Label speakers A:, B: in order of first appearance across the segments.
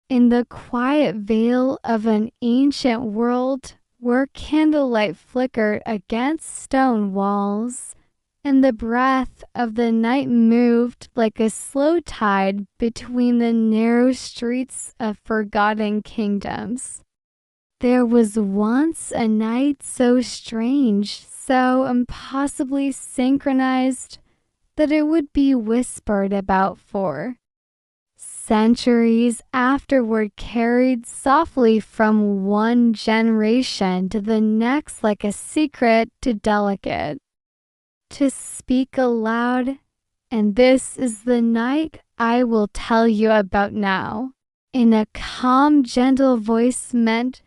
A: In the quiet veil of an ancient world where candlelight flickered against stone walls, and the breath of the night moved like a slow tide between the narrow streets of forgotten kingdoms. There was once a night so strange, so impossibly synchronized, that it would be whispered about for centuries afterward, carried softly from one generation to the next like a secret too delicate to speak aloud. And this is the night I will tell you about now, in a calm, gentle voice meant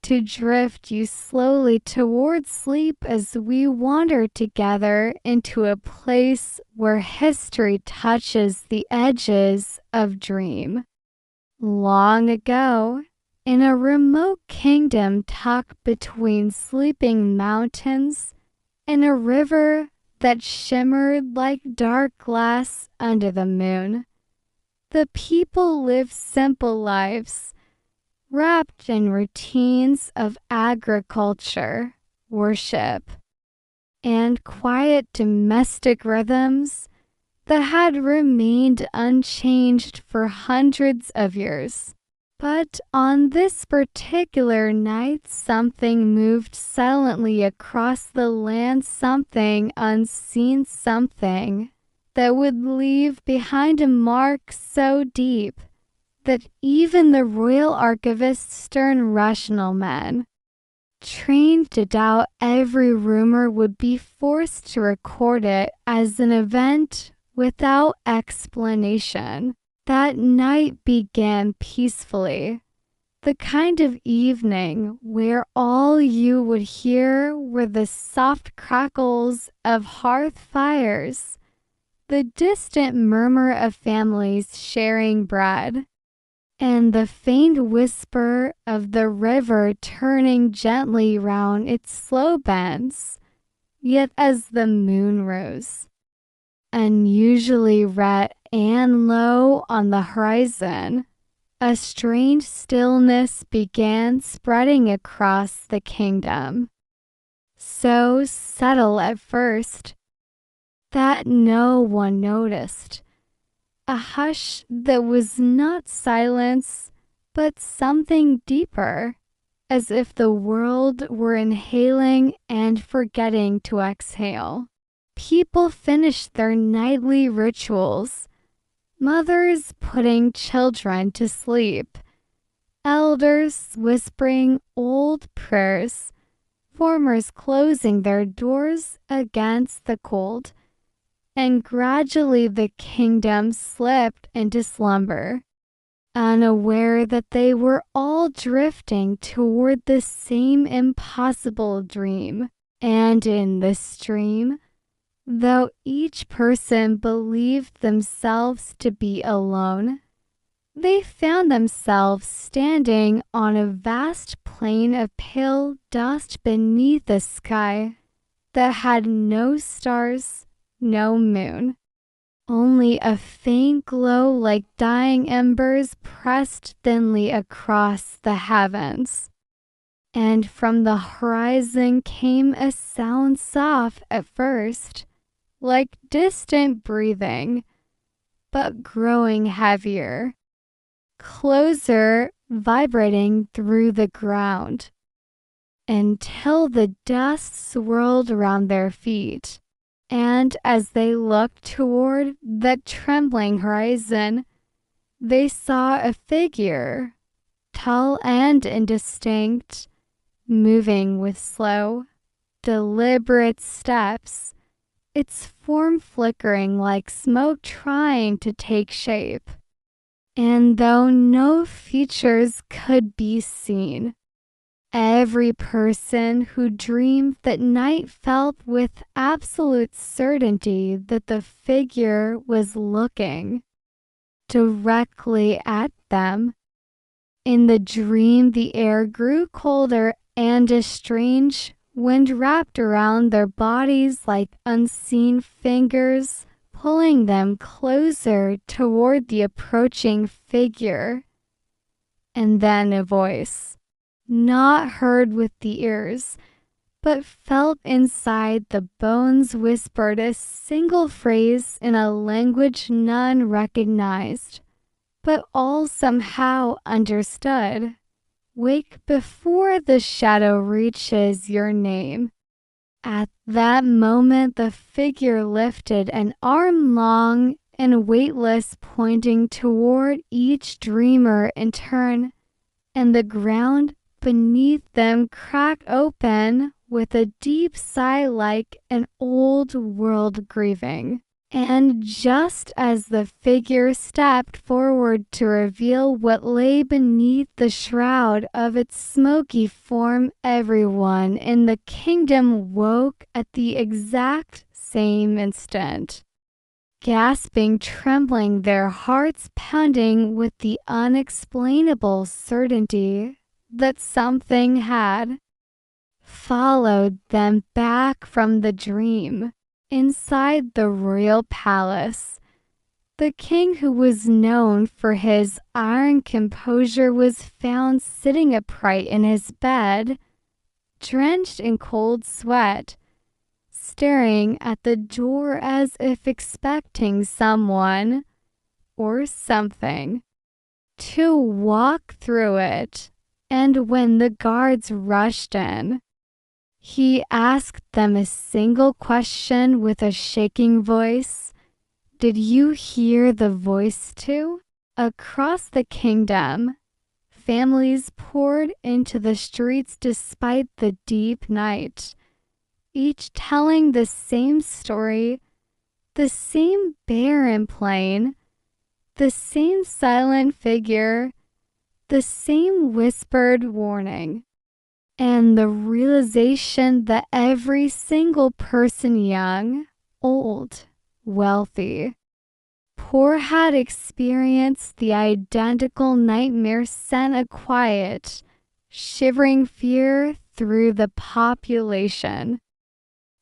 A: to drift you slowly towards sleep as we wander together into a place where history touches the edges of dream. Long ago, in a remote kingdom tucked between sleeping mountains and a river that shimmered like dark glass under the moon, the people lived simple lives, wrapped in routines of agriculture, worship, and quiet domestic rhythms that had remained unchanged for hundreds of years. But on this particular night, something moved silently across the land, something unseen, something that would leave behind a mark so deep that even the royal archivist's stern rational men, trained to doubt every rumor, would be forced to record it as an event without explanation. That night began peacefully, the kind of evening where all you would hear were the soft crackles of hearth fires, the distant murmur of families sharing bread, and the faint whisper of the river turning gently round its slow bends. Yet as the moon rose, unusually red and low on the horizon, a strange stillness began spreading across the kingdom, so subtle at first that no one noticed. A hush that was not silence, but something deeper, as if the world were inhaling and forgetting to exhale. People finished their nightly rituals, mothers putting children to sleep, elders whispering old prayers, farmers closing their doors against the cold, and gradually the kingdom slipped into slumber, unaware that they were all drifting toward the same impossible dream. And in this dream, though each person believed themselves to be alone, they found themselves standing on a vast plain of pale dust beneath a sky that had no stars, no moon, only a faint glow like dying embers pressed thinly across the heavens. And from the horizon came a sound soft at first, like distant breathing, but growing heavier, closer, vibrating through the ground, until the dust swirled around their feet. And as they looked toward the trembling horizon, they saw a figure, tall and indistinct, moving with slow, deliberate steps, its form flickering like smoke trying to take shape. And though no features could be seen, every person who dreamed that night felt with absolute certainty that the figure was looking directly at them. In the dream, the air grew colder and a strange wind wrapped around their bodies like unseen fingers, pulling them closer toward the approaching figure. And then a voice, not heard with the ears, but felt inside the bones, whispered a single phrase in a language none recognized, but all somehow understood. Wake before the shadow reaches your name. At that moment, the figure lifted an arm long and weightless, pointing toward each dreamer in turn, and the ground beneath them cracked open with a deep sigh like an old world grieving. And just as the figure stepped forward to reveal what lay beneath the shroud of its smoky form, everyone in the kingdom woke at the exact same instant, gasping, trembling, their hearts pounding with the unexplainable certainty that something had followed them back from the dream. Inside the royal palace, the king, who was known for his iron composure, was found sitting upright in his bed, drenched in cold sweat, staring at the door as if expecting someone or something to walk through it. And when the guards rushed in, he asked them a single question with a shaking voice. Did you hear the voice too? Across the kingdom, families poured into the streets despite the deep night, each telling the same story, the same barren plain, the same silent figure, the same whispered warning. And the realization that every single person, young, old, wealthy, poor, had experienced the identical nightmare sent a quiet, shivering fear through the population.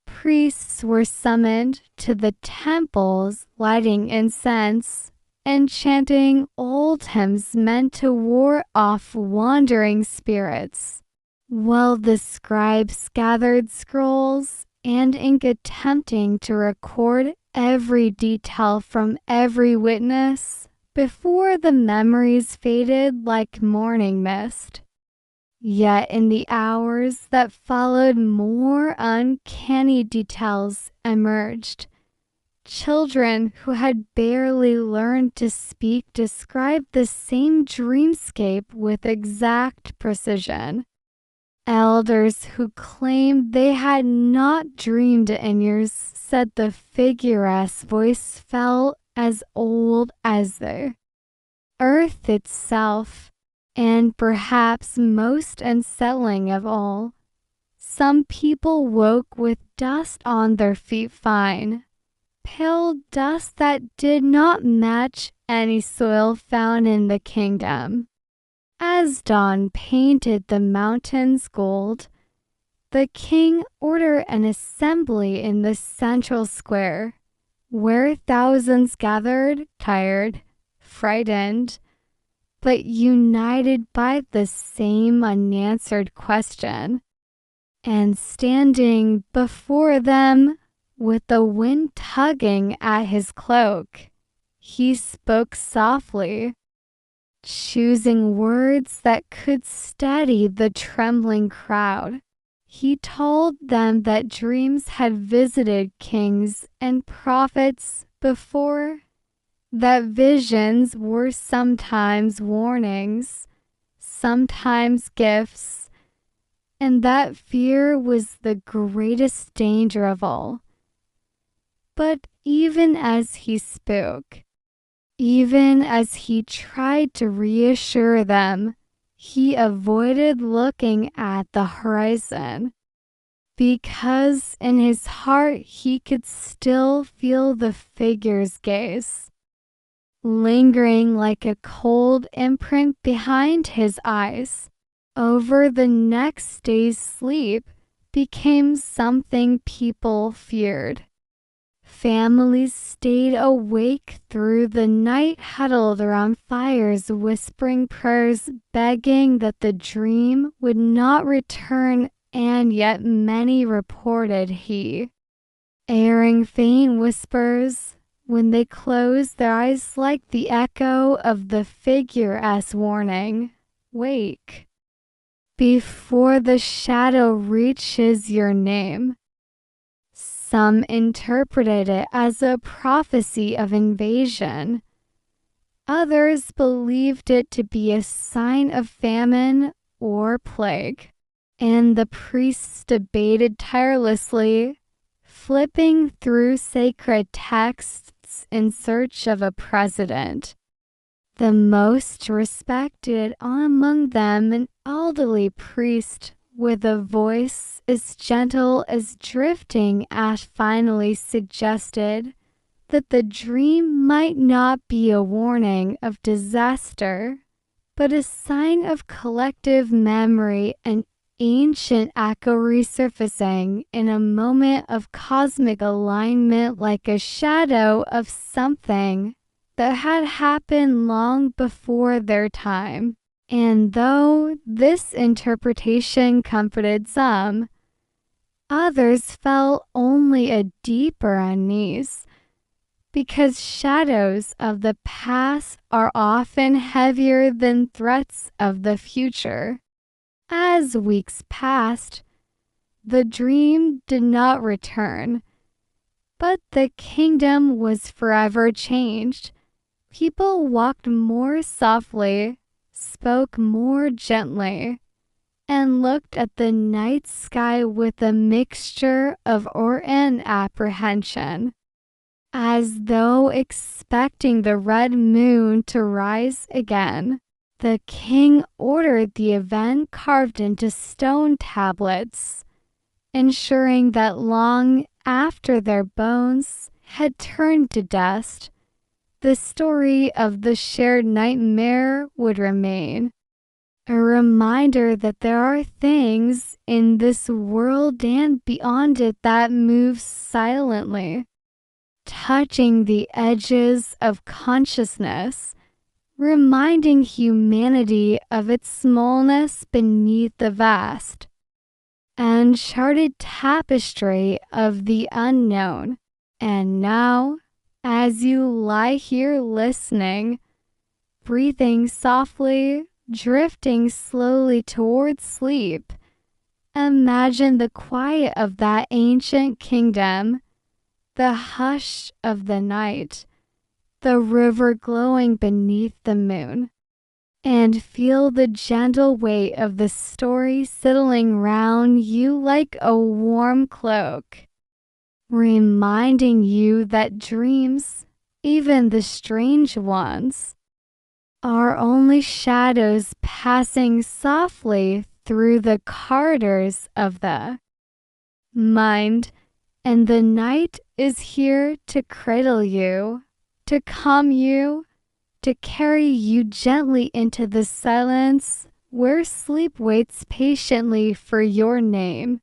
A: Priests were summoned to the temples, lighting incense and chanting old hymns meant to ward off wandering spirits, while the scribes gathered scrolls and ink, attempting to record every detail from every witness before the memories faded like morning mist. Yet in the hours that followed, more uncanny details emerged. Children who had barely learned to speak described the same dreamscape with exact precision. Elders who claimed they had not dreamed in years said the figure's voice felt as old as the earth itself. And perhaps most unsettling of all, some people woke with dust on their feet, fine, pale dust that did not match any soil found in the kingdom. As dawn painted the mountains gold, the king ordered an assembly in the central square, where thousands gathered, tired, frightened, but united by the same unanswered question. And standing before them, with the wind tugging at his cloak, he spoke softly, choosing words that could steady the trembling crowd. He told them that dreams had visited kings and prophets before, that visions were sometimes warnings, sometimes gifts, and that fear was the greatest danger of all. But even as he spoke, even as he tried to reassure them, he avoided looking at the horizon, because in his heart he could still feel the figure's gaze, lingering like a cold imprint behind his eyes. Over the next day's sleep became something people feared. families stayed awake through the night, huddled around fires, whispering prayers, begging that the dream would not return, and yet many reported he, airing faint whispers when they closed their eyes, like the echo of the figure as warning, "Wake, before the shadow reaches your name." Some interpreted it as a prophecy of invasion. Others believed it to be a sign of famine or plague, and the priests debated tirelessly, flipping through sacred texts in search of a precedent. The most respected among them, an elderly priest with a voice as gentle as drifting ash, finally suggested that the dream might not be a warning of disaster, but a sign of collective memory, an ancient echo resurfacing in a moment of cosmic alignment, like a shadow of something that had happened long before their time. And though this interpretation comforted some, others felt only a deeper unease, because shadows of the past are often heavier than threats of the future. As weeks passed, the dream did not return, but the kingdom was forever changed. People walked more softly, spoke more gently, and looked at the night sky with a mixture of awe and apprehension, as though expecting the red moon to rise again. The king ordered the event carved into stone tablets, ensuring that long after their bones had turned to dust, the story of the shared nightmare would remain, a reminder that there are things in this world and beyond it that move silently, touching the edges of consciousness, reminding humanity of its smallness beneath the vast, uncharted tapestry of the unknown. And now, as you lie here listening, breathing softly, drifting slowly towards sleep, imagine the quiet of that ancient kingdom, the hush of the night, the river glowing beneath the moon, and feel the gentle weight of the story settling round you like a warm cloak, reminding you that dreams, even the strange ones, are only shadows passing softly through the corridors of the mind, and the night is here to cradle you, to calm you, to carry you gently into the silence where sleep waits patiently for your name.